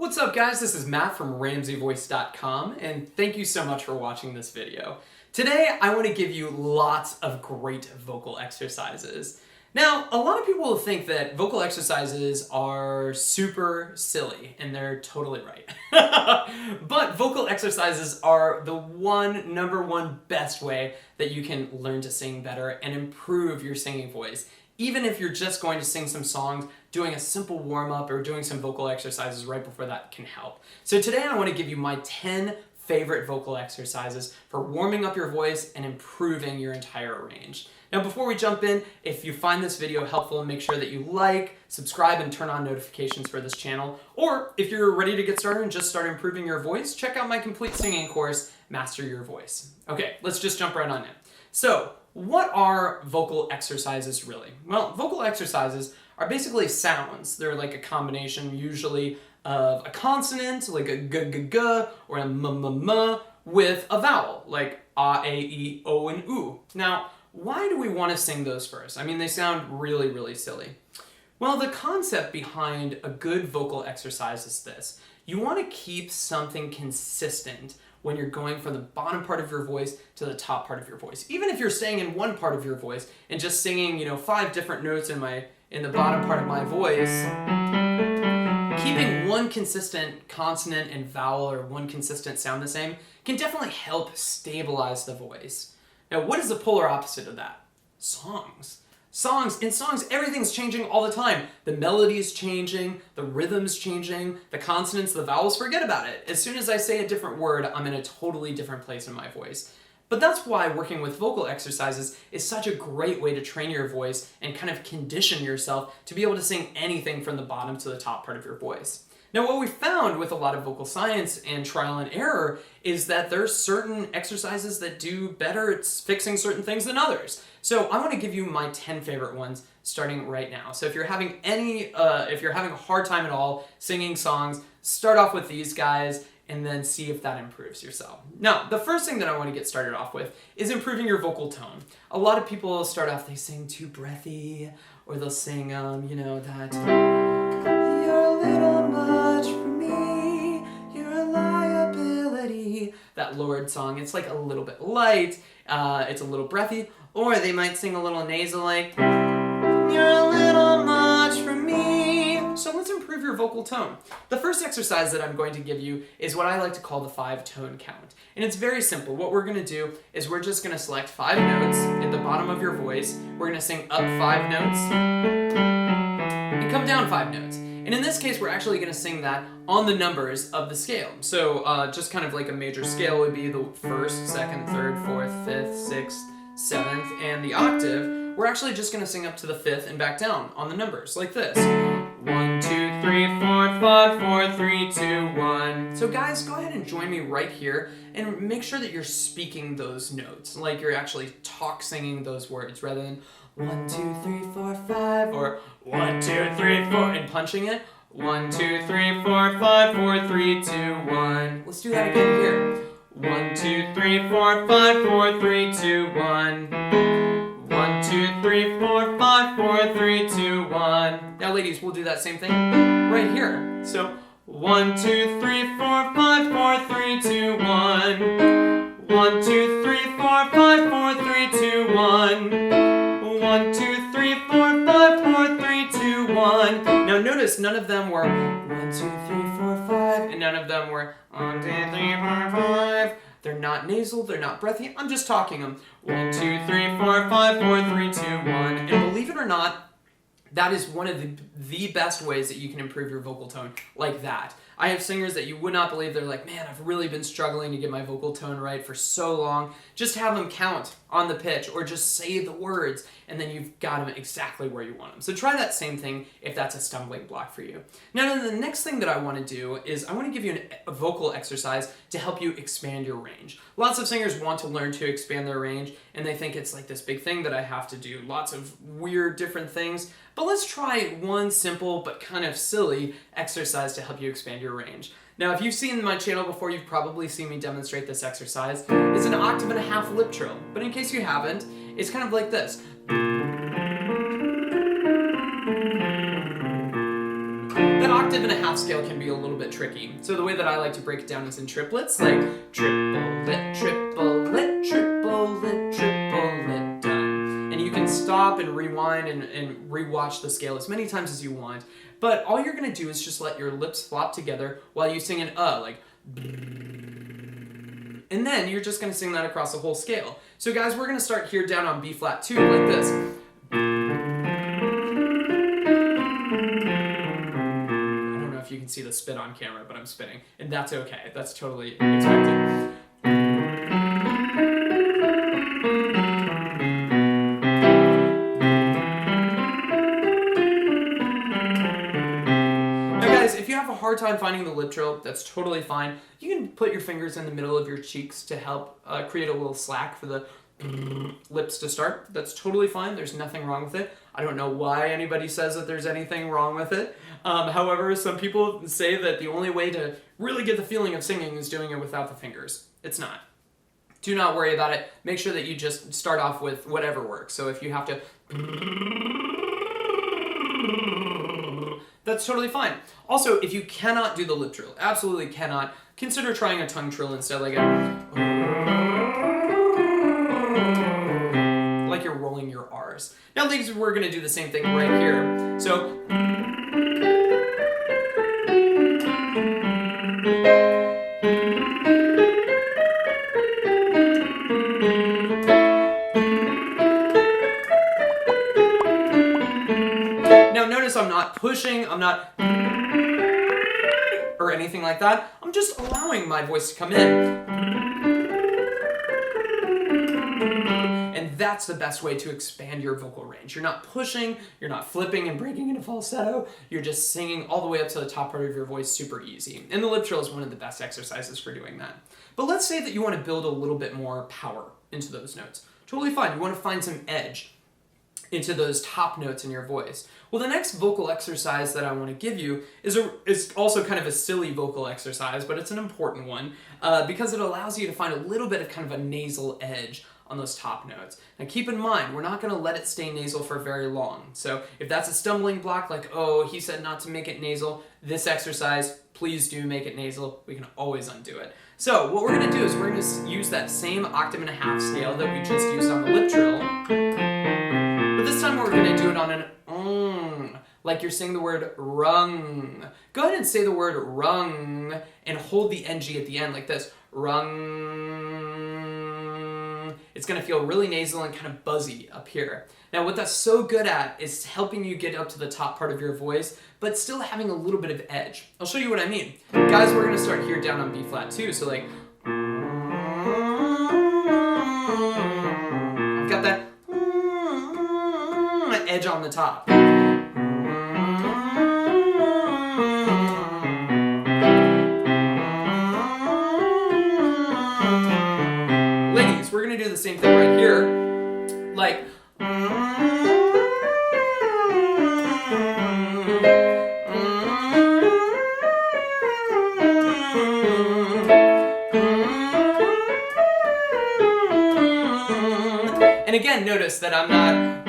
What's up guys, this is Matt from RamseyVoice.com and thank you so much for watching this video. Today I want to give you lots of great vocal exercises. Now, a lot of people will think that vocal exercises are super silly, and they're totally right. But vocal exercises are the number one best way that you can learn to sing better and improve your singing voice. Even if you're just going to sing some songs, doing a simple warm-up or doing some vocal exercises right before that can help. So today I want to give you my 10 favorite vocal exercises for warming up your voice and improving your entire range. Now before we jump in, if you find this video helpful, make sure that you like, subscribe, and turn on notifications for this channel. Or if you're ready to get started and just start improving your voice, check out my complete singing course, Master Your Voice. Okay, let's just jump right on in. So, what are vocal exercises really? Well, vocal exercises are basically sounds. They're like a combination usually of a consonant, like a g-g-g, or a m-m-m, with a vowel, like a, e, o, and u. Now, why do we want to sing those first? I mean, they sound really, really silly. Well, the concept behind a good vocal exercise is this. You want to keep something consistent when you're going from the bottom part of your voice to the top part of your voice. Even if you're staying in one part of your voice and just singing, 5 different notes in the bottom part of my voice, keeping one consistent consonant and vowel or one consistent sound the same can definitely help stabilize the voice. Now, what is the polar opposite of that? Songs. In songs, everything's changing all the time. The melody is changing, the rhythm's changing, the consonants, the vowels, forget about it. As soon as I say a different word, I'm in a totally different place in my voice. But that's why working with vocal exercises is such a great way to train your voice and kind of condition yourself to be able to sing anything from the bottom to the top part of your voice. Now, what we found with a lot of vocal science and trial and error is that there's certain exercises that do better at fixing certain things than others. So I want to give you my 10 favorite ones starting right now. So if you're having a hard time at all singing songs, start off with these guys and then see if that improves yourself. Now, the first thing that I want to get started off with is improving your vocal tone. A lot of people start off, they sing too breathy, or they'll sing, that... You're a little much for me, you're a liability. That lowered song, it's like a little bit light, it's a little breathy, or they might sing a little nasal like, you're a little much for me. So let's improve your vocal tone. The first exercise that I'm going to give you is what I like to call the 5-tone count. And it's very simple. What we're going to do is we're just going to select 5 notes at the bottom of your voice. We're going to sing up 5 notes and come down 5 notes. And in this case, we're actually going to sing that on the numbers of the scale. So just kind of like a major scale would be the 1st, 2nd, 3rd, 4th, 5th, 6th, 7th, and the octave. We're actually just going to sing up to the 5th and back down on the numbers, like this. 1, 2, 3, 4, 5, 4, 3, 2, 1. So guys, go ahead and join me right here and make sure that you're speaking those notes, like you're actually singing those words rather than 1, 2, 3, 4, 5, or 1, 2, 3, 4, and punching it. 1, 2, 3, 4, 5, 4, 3, 2, 1. Let's do that again here. 1, 2, 3, 4, 5, 4, 3, 2, 1. 1, 2, 3, 4, 5, 4, 3, 2, 1. Now ladies, we'll do that same thing right here. So 1, 2, 3, 4, 5, 4, 3, 2, 1. 1, 2, 3, 4, 5, 4, 3, 2, 1. 1, 2, 3, 4, 5, 4, 3, 2, 1. Now notice none of them were 1, 2, 3, 4, 5, and none of them were 1, 2, 3, 4, 5. They're not nasal, they're not breathy, I'm just talking them. 1, 2, 3, 4, 5, 4, 3, 2, 1. And believe it or not, that is one of the best ways that you can improve your vocal tone, like that. I have singers that you would not believe, they're like, man, I've really been struggling to get my vocal tone right for so long. Just have them count on the pitch or just say the words and then you've got them exactly where you want them. So try that same thing if that's a stumbling block for you. Now the next thing that I want to do is I want to give you a vocal exercise to help you expand your range. Lots of singers want to learn to expand their range and they think it's like this big thing that I have to do lots of weird different things. But let's try one simple but kind of silly exercise to help you expand your range. Now, if you've seen my channel before, you've probably seen me demonstrate this exercise. It's an 1.5-octave lip trill, but in case you haven't, it's kind of like this. That octave and a half scale can be a little bit tricky. So the way that I like to break it down is in triplets, like triplet, triplet, triplet, triplet, done. And you can stop and rewind and rewatch the scale as many times as you want. But all you're gonna do is just let your lips flop together while you sing an like. And then you're just gonna sing that across the whole scale. So guys, we're gonna start here down on B flat 2 like this. I don't know if you can see the spit on camera, but I'm spitting. And that's okay, that's totally expected. If you have a hard time finding the lip trill, that's totally fine. You can put your fingers in the middle of your cheeks to help create a little slack for the lips to start. That's totally fine. There's nothing wrong with it. I don't know why anybody says that there's anything wrong with it. However, some people say that the only way to really get the feeling of singing is doing it without the fingers. It's not. Do not worry about it. Make sure that you just start off with whatever works. So if you have to... That's totally fine. Also, if you cannot do the lip trill, absolutely cannot, consider trying a tongue trill instead, like you're rolling your R's. Now, ladies, we're gonna do the same thing right here. So, now notice I'm not pushing, I'm not or anything like that. I'm just allowing my voice to come in. And that's the best way to expand your vocal range. You're not pushing, you're not flipping and breaking into falsetto, you're just singing all the way up to the top part of your voice super easy. And the lip trill is one of the best exercises for doing that. But let's say that you want to build a little bit more power into those notes. Totally fine, you want to find some edge into those top notes in your voice. Well, the next vocal exercise that I want to give you is also kind of a silly vocal exercise, but it's an important one because it allows you to find a little bit of kind of a nasal edge on those top notes. Now keep in mind, we're not going to let it stay nasal for very long. So if that's a stumbling block, like, oh, he said not to make it nasal, this exercise, please do make it nasal. We can always undo it. So what we're going to do is we're going to use that same octave and a half scale that we just used on the lip trill. But this time we're going to do it on an like you're saying the word rung. Go ahead and say the word rung and hold the ng at the end like this. Rung. It's going to feel really nasal and kind of buzzy up here. Now what that's so good at is helping you get up to the top part of your voice, but still having a little bit of edge. I'll show you what I mean. Guys, we're going to start here down on B flat 2. So like, I've got that edge on the top. Ladies, we're gonna do the same thing right here, like and again, notice that I'm not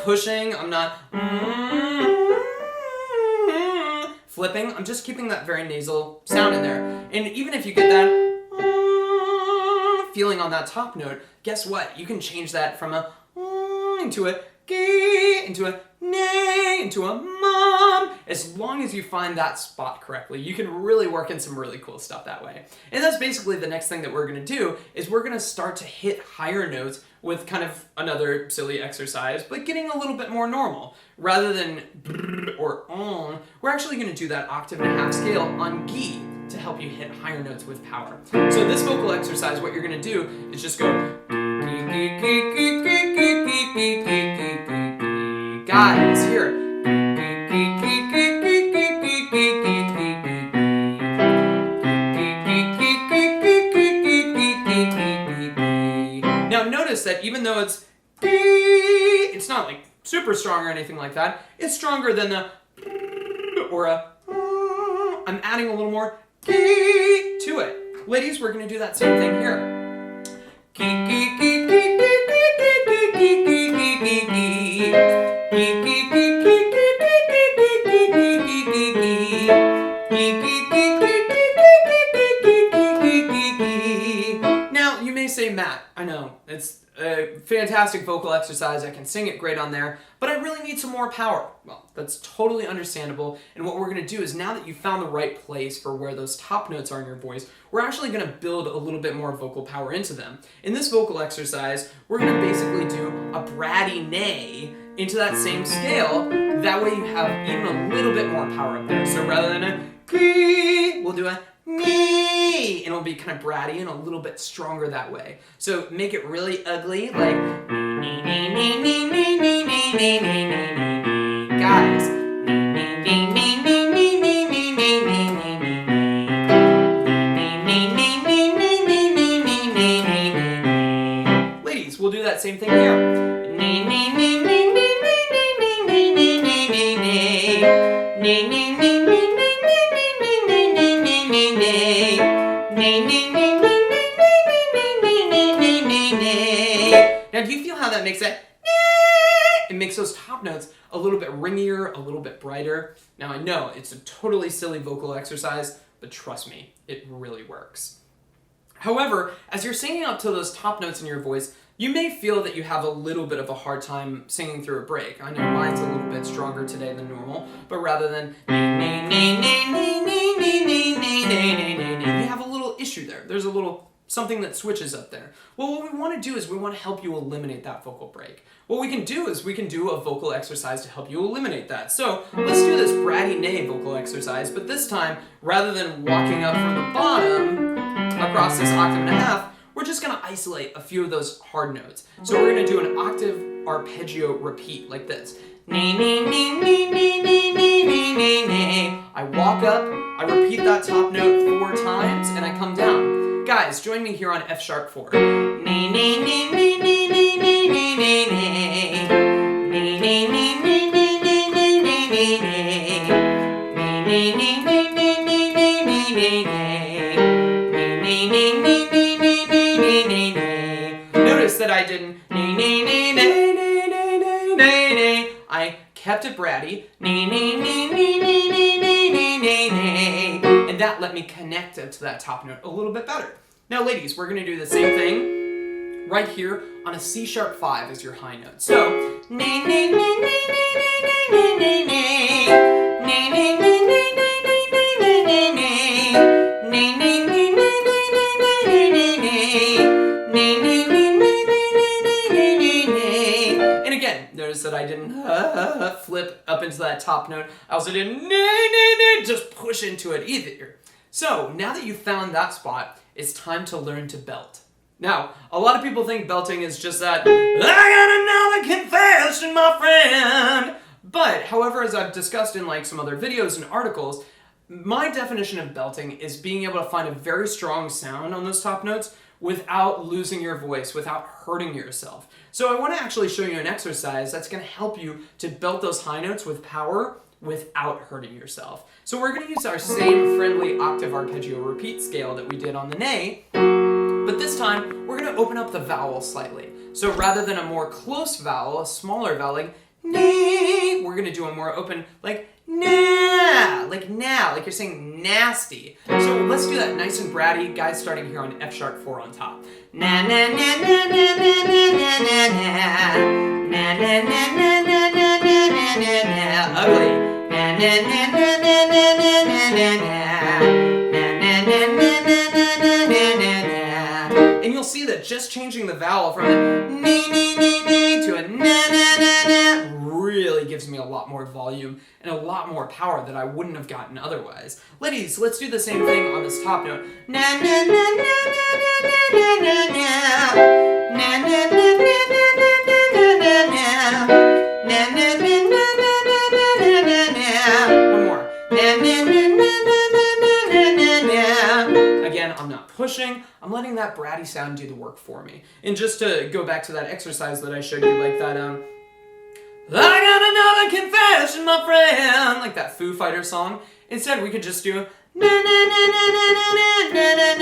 pushing, I'm not flipping, I'm just keeping that very nasal sound in there. And even if you get that feeling on that top note, guess what? You can change that from a into a into a into a mom. As long as you find that spot correctly, you can really work in some really cool stuff that way. And that's basically the next thing that we're gonna do is we're gonna start to hit higher notes with kind of another silly exercise, but getting a little bit more normal. Rather than or on, we're actually gonna do that octave and a half scale on G to help you hit higher notes with power. So this vocal exercise, what you're gonna do is just go guys, here. Now notice that even though it's not like super strong or anything like that, it's stronger than the or a I'm adding a little more to it. Ladies, we're gonna do that same thing here. Now, you may say, Matt, I know, it's a fantastic vocal exercise, I can sing it great on there, but I really need some more power. Well, that's totally understandable, and what we're going to do is now that you've found the right place for where those top notes are in your voice, we're actually going to build a little bit more vocal power into them. In this vocal exercise, we're going to basically do a bratty neigh into that same scale. That way you have even a little bit more power up there. So rather than a key, we'll do a nee, and it'll be kind of bratty and a little bit stronger that way. So make it really ugly, like nee, nee, nee, nee, nee, nee, nee, nee, nee, nee, guys. Nee, nee, nee, nee, nee, nee, nee, nee, nee, nee, nee. Ladies, we'll do that same thing here. Nee, nee, nee, nee, nee, nee, nee, nee, nee, nee, nee, nee. Nee, nee, nee, nee. Now, do you feel how that makes it? It makes those top notes a little bit ringier, a little bit brighter. Now, I know it's a totally silly vocal exercise, but trust me, it really works. However, as you're singing up to those top notes in your voice, you may feel that you have a little bit of a hard time singing through a break. I know mine's a little bit stronger today than normal, but rather than you have a little issue there. There's a little something that switches up there. Well, what we want to do is we want to help you eliminate that vocal break. What we can do is we can do a vocal exercise to help you eliminate that. So let's do this bratty neigh vocal exercise, but this time, rather than walking up from the bottom across this octave and a half, we're just going to isolate a few of those hard notes. So we're going to do an octave arpeggio repeat like this. Nee, nee, nee, nee, nee, nee, nee, nee, nee, nee. I walk up, I repeat that top note 4 times, and I come down. Guys, join me here on F sharp 4. Nee, nee, nee, nee, nee, nee, nee, nee, nee, nee. Nee, nee, nee, nee, nee, nee, nee, nee, nee, nee. Nee, nee, nee, nee, nee, nee, nee, nee, nee, nee. Nee, nee, nee, nee, nee, nee, nee, nee, nee. Notice that I didn't nee, nee, nee, nee, nee, nee, nee, nee, nee. I kept it bratty. Nee, nee, nee, nee, nee, nee, nee, nee, nee, nee. And that let me connect it to that top note a little bit better. Now, ladies, we're going to do the same thing right here on a C sharp 5 as your high note. So, nee, nee, nee, nee, nee, nee, nee, nee, nee. Nee, nee, nee, nee, nee, nee, nee, nee, nee, nee. Nee, nee, nee, nee, nee, nee, nee, nee, nee. Nee, nee, nee, nee, nee, nee, nee, nee, nee. And again, notice that I didn't flip up into that top note. I also didn't just push into it either. So, now that you've found that spot, it's time to learn to belt. Now, a lot of people think belting is just that, I got another confession, my friend. But, however, as I've discussed in like some other videos and articles, my definition of belting is being able to find a very strong sound on those top notes without losing your voice, without hurting yourself. So I want to actually show you an exercise that's going to help you to belt those high notes with power without hurting yourself. So we're going to use our same friendly octave arpeggio repeat scale that we did on the neigh, but this time we're going to open up the vowel slightly. So rather than a more close vowel, a smaller vowel like nee, we're going to do a more open like nah, like you're saying nasty. So let's do that nice and bratty, guys, starting here on F sharp 4 on top. Na na na na na na na na na na na na na na na na. Ugly. Na na na na na na na na na na na na na na na. And you'll see that just changing the vowel from a nee nee nee nee to a na na na na really gives me a lot more volume and a lot more power that I wouldn't have gotten otherwise. Ladies, let's do the same thing on this top note. Na na na na na na na na na na na na na na one more. Again, I'm not pushing, I'm letting that bratty sound do the work for me. And just to go back to that exercise that I showed you, like that, I got another confession, my friend, like that Foo Fighter song. Instead, we could just do na na na na na na na na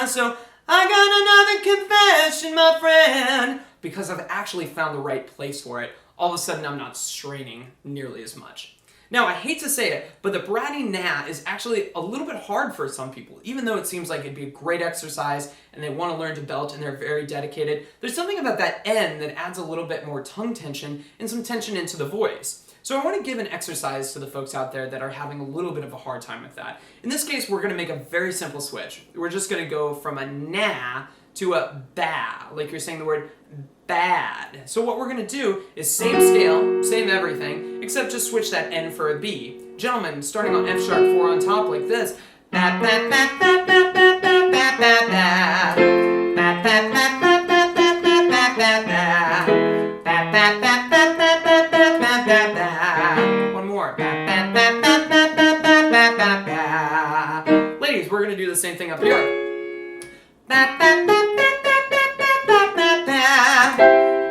na. So, I got another confession, my friend. Because I've actually found the right place for it, all of a sudden I'm not straining nearly as much. Now, I hate to say it, but the bratty na is actually a little bit hard for some people. Even though it seems like it'd be a great exercise and they want to learn to belt and they're very dedicated, there's something about that N that adds a little bit more tongue tension and some tension into the voice. So I want to give an exercise to the folks out there that are having a little bit of a hard time with that. In this case, we're going to make a very simple switch. We're just going to go from a na to a ba, like you're saying the word bad. So what we're going to do is same scale, same everything, except just switch that N for a B. Gentlemen, starting on F sharp 4 on top like this. Ba ba ba ba ba ba ba ba ba ba. Ba ba ba ba ba ba ba ba ba ba. Ba ba ba ba ba ba ba ba ba ba. One more. Ba ba ba ba ba ba ba ba ba ba. Ladies, we're going to do the same thing up here. Ba ba ba ba ba ba ba ba ba ba.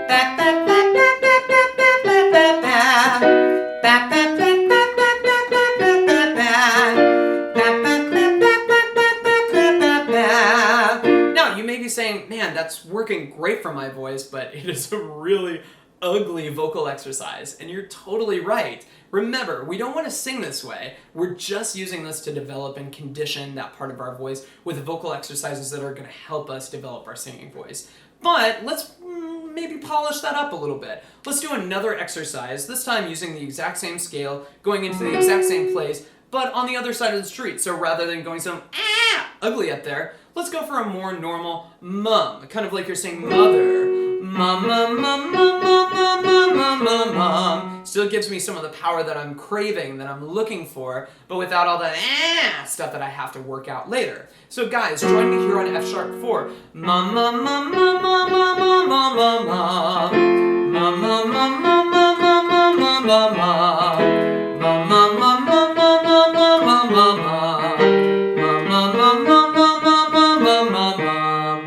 Ba ba ba ba ba ba ba ba ba ba. Ba ba ba ba ba ba ba ba ba ba. Ba ba ba ba ba ba ba ba ba. Now, you may be saying, man, that's working great for my voice, but it is a really ugly vocal exercise, and you're totally right. Remember, we don't want to sing this way. We're just using this to develop and condition that part of our voice with vocal exercises that are going to help us develop our singing voice. But let's maybe polish that up a little bit. Let's do another exercise, this time using the exact same scale, going into the exact same place, but on the other side of the street. So rather than going some ugly up there, let's go for a more normal mum, kind of like you're saying mother. Mum, mum, mum, mum, mum, mum, mum, mum, mum, mum. Still gives me some of the power that I'm craving, that I'm looking for, but without all the stuff that I have to work out later. So guys, join me here on F sharp 4. Mum, mum, mum, mum, mum, mum, mum, mum, mum, mum. Mum, mum, mum, mum, mum, mum, mum, mum, mum, mum. Mum, mum, mum, mum, mum, mum, mum, mum, mum, mum. Mum, mum, mum, mum, mum, mum, mum, mum, mum.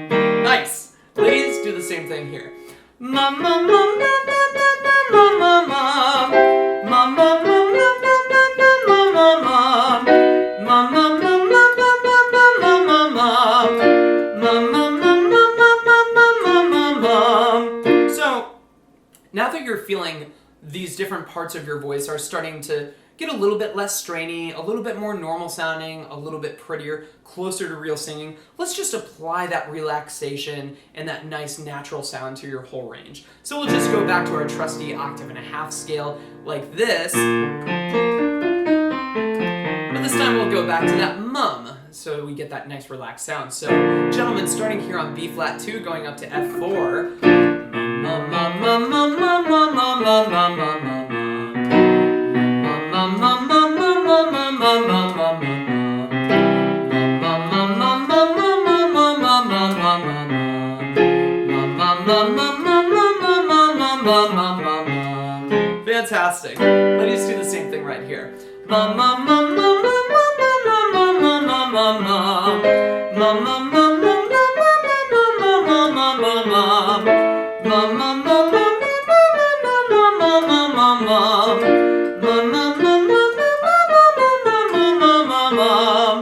Nice. Please do the same thing here. Mum, mum, mum, mum, mum, mum, mum, mum, mum. Mum, mum, mum, mum, mum, mum, mum, mum, mum. Mum, mum, mum, mum, mum, mum, mum, mum, mum. Mum, mum, mum, mum, mum, mum, mum, mum. So, now that you're feeling these different parts of your voice are starting to get a little bit less strainy, a little bit more normal sounding, a little bit prettier, closer to real singing, let's just apply that relaxation and that nice natural sound to your whole range. So we'll just go back to our trusty 1.5 scale like this. But this time we'll go back to that mum, so we get that nice relaxed sound. So, gentlemen, starting here on B flat 2, going up to F4. Mum, mum, mum, mum, mum, mum, mum, mum, mum, mum, mum. Mum, mum, mum, mum, mum, mum, mum, mum, mum, mum. Mum, mum, mum, mum, mum, mum, mum, mum, mum, mum, mum. Mum, mum, mum, mum, mum, mum, mum, mum, mum, mum. Fantastic. Let's do the same thing right here. Mum, mum, mum, mum, mum, mum, mum, mum, mum, mum, mum, mum. Mum, mum, mum, mum, mum, mum, mum, mum, mum, mum, mum, mum. Mum, mum, mum, mum, mum, mum, mum, mum.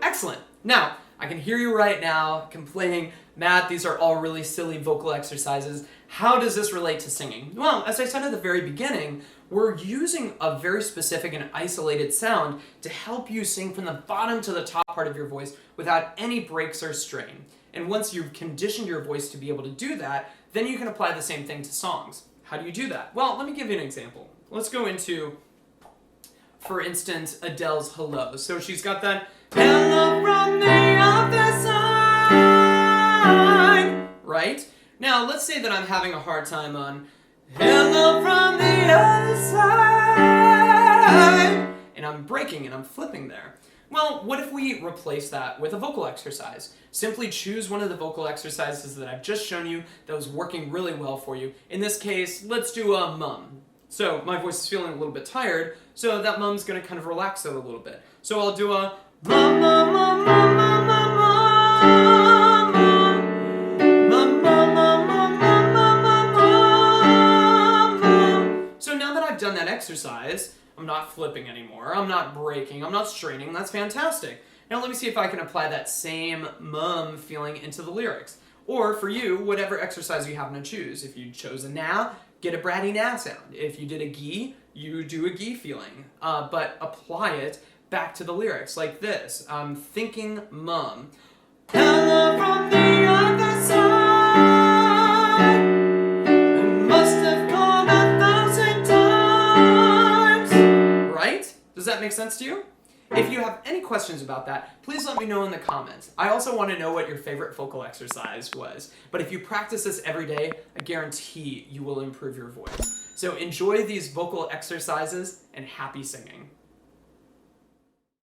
Excellent. Now, I can hear you right now complaining, Matt, these are all really silly vocal exercises. How does this relate to singing? Well, as I said at the very beginning, we're using a very specific and isolated sound to help you sing from the bottom to the top part of your voice without any breaks or strain. And once you've conditioned your voice to be able to do that, then you can apply the same thing to songs. How do you do that? Well, let me give you an example. Let's go into, for instance, Adele's Hello. So she's got that hello from the other side, right? Now, let's say that I'm having a hard time on hello from the other side, and I'm breaking and I'm flipping there. Well, what if we replace that with a vocal exercise? Simply choose one of the vocal exercises that I've just shown you that was working really well for you. In this case, let's do a mum. So my voice is feeling a little bit tired, so that mum's going to kind of relax it a little bit. So I'll do a mum, mum, mum, mum, mum, mum, mum, mum, mum, mum, mum, mum, mum, mum. So now that I've done that exercise, I'm not flipping anymore, I'm not breaking, I'm not straining, that's fantastic. Now let me see if I can apply that same mum feeling into the lyrics. Or for you, whatever exercise you happen to choose. If you chose a na, get a bratty na sound. If you did a gi, you do a gi feeling, but apply it back to the lyrics like this. Thinking mum. Hello from the other side. I must have called 1,000 times. Right? Does that make sense to you? If you have any questions about that, please let me know in the comments. I also want to know what your favorite vocal exercise was. But if you practice this every day, I guarantee you will improve your voice. So enjoy these vocal exercises and happy singing.